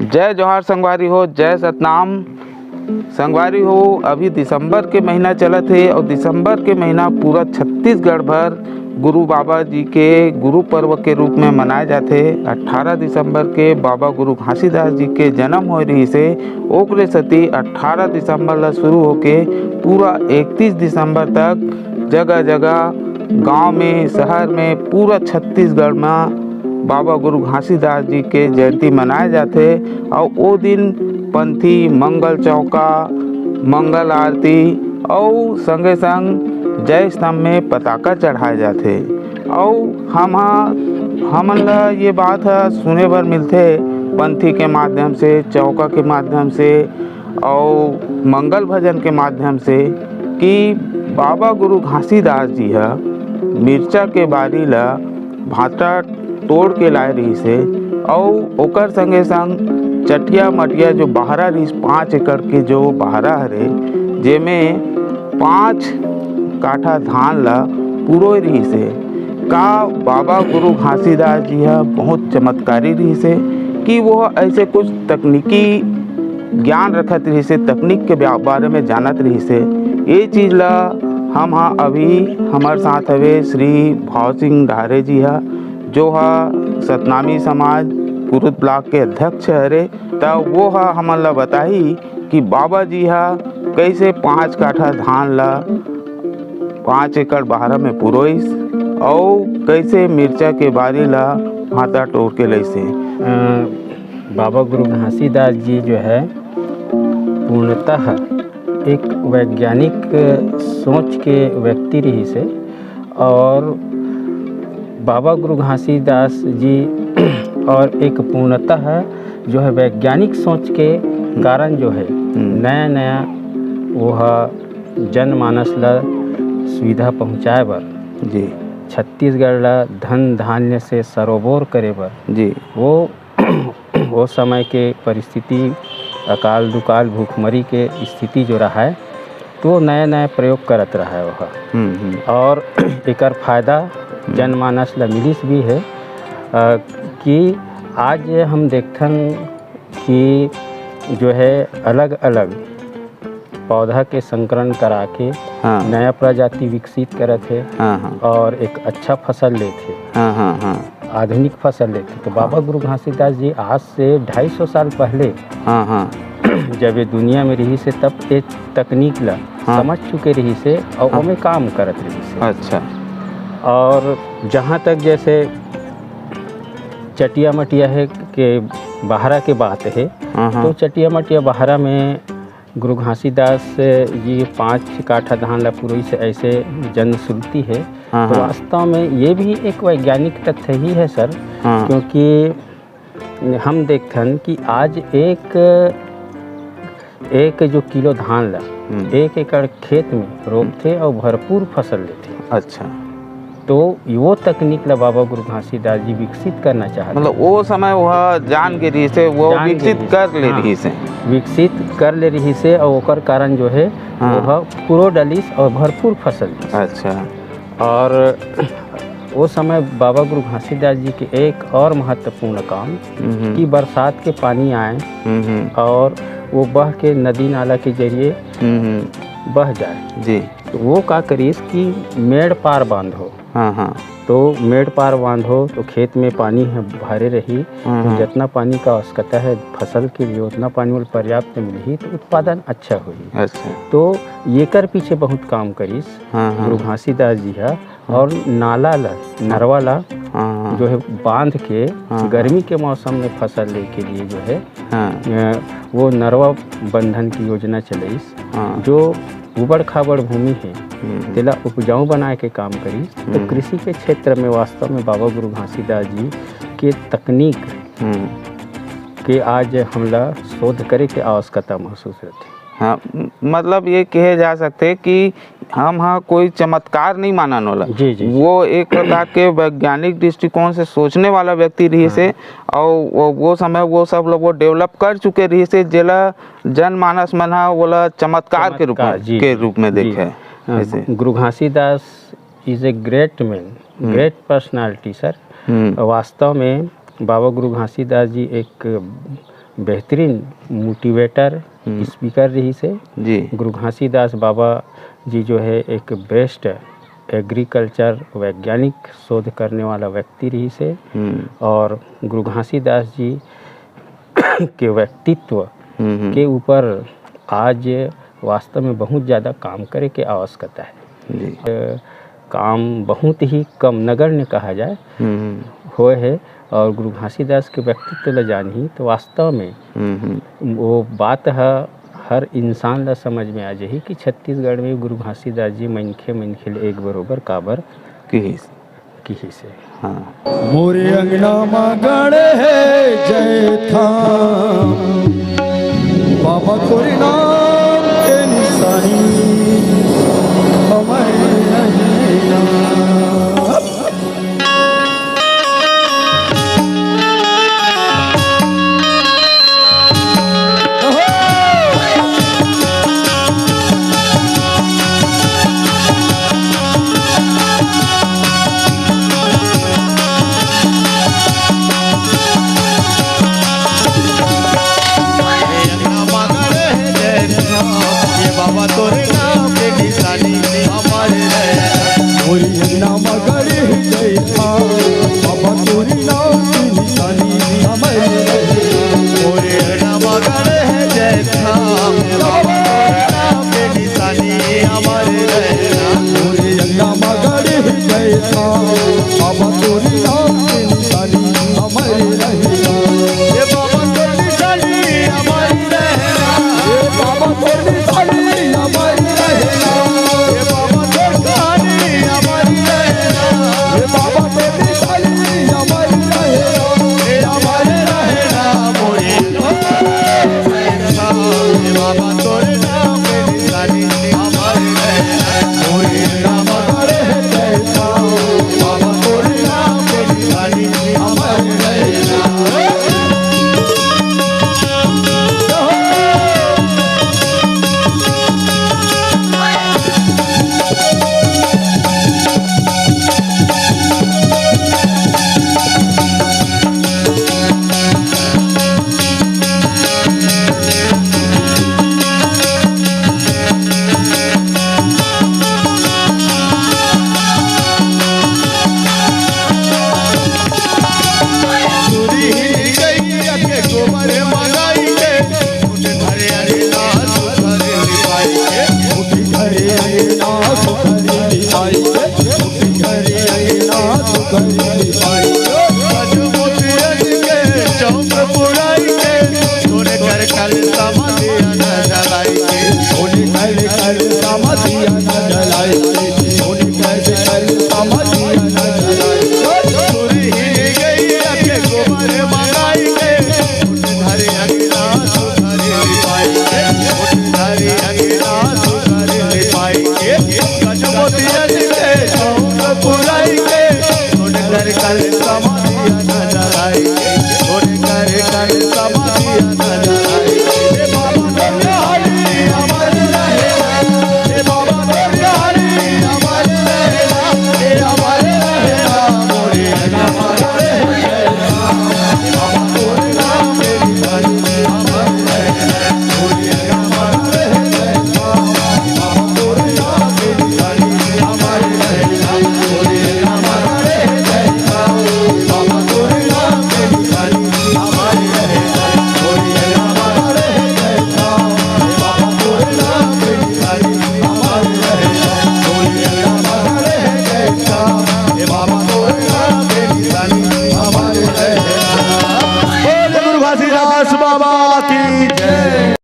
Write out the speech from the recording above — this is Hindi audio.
जय जोहार संगवारी हो, जय सतनाम संगवारी हो। अभी दिसंबर के महीना चलत है और दिसंबर के महीना पूरा छत्तीसगढ़ भर गुरु बाबा जी के गुरु पर्व के रूप में मनाए जाते। 18 दिसंबर के बाबा गुरु घासीदास जी के जन्म हो रही से ओकरे सती 18 दिसंबर ला शुरू होके पूरा 31 दिसंबर तक जगह जगह गांव में, शहर में, पूरा छत्तीसगढ़ में बाबा गुरु घासीदास जी के जयंती मनाए जाते। और वो दिन पंथी मंगल चौका, मंगल आरती और संगे संग जय स्तंभ में पताका चढ़ाए जाते। और हमन ला ये बात सुने बर मिलते पंथी के माध्यम से, चौका के माध्यम से और मंगल भजन के माध्यम से कि बाबा गुरु घासीदास जी मिर्चा के बारी ला भाटा तोड़ के लाए रही से और ओकर संगे संग चटिया मटिया जो बहरा रही 5 एकड़ के जो बहरा हरे जेमे 5 काठा धान ला पुरो रही से का बाबा गुरु घासीदास जी बहुत चमत्कारी रही से कि वो ऐसे कुछ तकनीकी ज्ञान रखत रही से, तकनीक के बारे में जानत रही से। ये चीज़ ला हम अभी हमारे साथ हवे श्री भाव सिंह ढारे जी जो सतनामी समाज कुरुद ब्लॉक के अध्यक्ष हरे। तब वो हमन ला बताई कि बाबा जी कैसे 5 काठा धान ला 5 एकड़ बहरा में पुरोइस और कैसे मिर्चा के बारी ला भाटा तोड़ के लैसे। बाबा गुरु घासीदास जी जो है पूर्णतः एक वैज्ञानिक सोच के व्यक्ति रही से और बाबा गुरु घासीदास जी और एक पूर्णतः जो है वैज्ञानिक सोच के कारण जो है नया नया वह जनमानस ला सुविधा पहुँचाए बर जी, छत्तीसगढ़ ला धन धान्य से सरोबोर करे बर जी, वो समय के परिस्थिति अकाल दुकाल भूखमरी के स्थिति जो रहा है तो नया नया प्रयोग करत रहा है वह। और एकर फायदा जनमानस ला मिलिस भी है कि आज हम देखथन कि जो है अलग अलग पौधा के संकरण करा के नया प्रजाति विकसित करत है और एक अच्छा फसल लेते, आधुनिक फसल लेते। तो बाबा गुरु घासीदास जी आज से 250 साल पहले जब ये दुनिया में रही से तब ये तकनीक ला समझ चुके रही से और उनमें काम करत रही से। अच्छा। और जहाँ तक जैसे चटिया मटिया है के बहरा के बात है तो चटिया मटिया बहरा में गुरु घासीदास जी 5 काठा धान ला पुरोई से ऐसे जनश्रुति है। तो वास्तव में ये भी एक वैज्ञानिक तथ्य ही है सर, क्योंकि हम देखथन कि आज एक जो किलो धान ला 1 एकड़ खेत में रोपते और भरपूर फसल लेते। अच्छा। तो वो तकनीक ला बाबा गुरु घासीदास जी विकसित करना चाहते, मतलब वो समय वह जान के रही से वो विकसित कर ले रही से, विकसित कर ले रही से और ओकर कारण जो है वह पूरो डलिस और भरपूर फसल दी। अच्छा। और वो समय बाबा गुरु घासीदास जी के एक और महत्वपूर्ण काम कि बरसात के पानी आए और वो बह के नदी नाला के जरिए बह जाए जी। तो वो का करीस कि मेड़ पार बांध हो। तो मेड़ पार बांध हो तो खेत में पानी है भरे रही, तो जितना पानी का आवश्यकता है फसल के लिए उतना पानी पर्याप्त मिली तो उत्पादन अच्छा हुई। अच्छा। तो ये कर पीछे बहुत काम करीस गुरु घासीदास जी है। और नाला ला नरवा ला जो है बांध के गर्मी के मौसम में फसल ले के लिए जो है वो नरवा बंधन की योजना चलाइस जो उबड़ खाबड़ भूमि है तेला उपजाऊ बनाए के काम करी। तो कृषि के क्षेत्र में वास्तव में बाबा गुरु घासीदास जी के तकनीक के आज हमला शोध करे के आवश्यकता महसूस होती। हाँ, मतलब ये कहे जा सकते कि हम कोई चमत्कार नहीं मानन वाला। जी, जी, वो एक प्रकार के वैज्ञानिक दृष्टिकोण से सोचने वाला व्यक्ति रही से और वो समय वो सब लोग वो डेवलप कर चुके रही से जेला जनमानस मन बोला चमत्कार के रूप में देखे। गुरु Ghasidas is a great man, great personality sir. वास्तव में बाबा गुरु घासीदास जी एक बेहतरीन मोटिवेटर स्पीकर रही से। जी गुरु घासीदास बाबा जी जो है एक बेस्ट एग्रीकल्चर वैज्ञानिक शोध करने वाला व्यक्ति रही से। और गुरु घासीदास जी के व्यक्तित्व के ऊपर आज वास्तव में बहुत ज़्यादा काम करे के आवश्यकता है। जी काम बहुत ही कम नगण्य कहा जाए हुए है। और गुरु घासीदास के व्यक्तित्व ला जानी तो वास्तव में वो बात है हर इंसान ला समझ में आ जाही कि छत्तीसगढ़ में गुरु घासीदास जी मनखे ले एक बरोबर काबर की से। हाँ मोरे अंगना में गड़े है जय था बाबा कोरी नाम के निशानी हमारे बाबा की जय।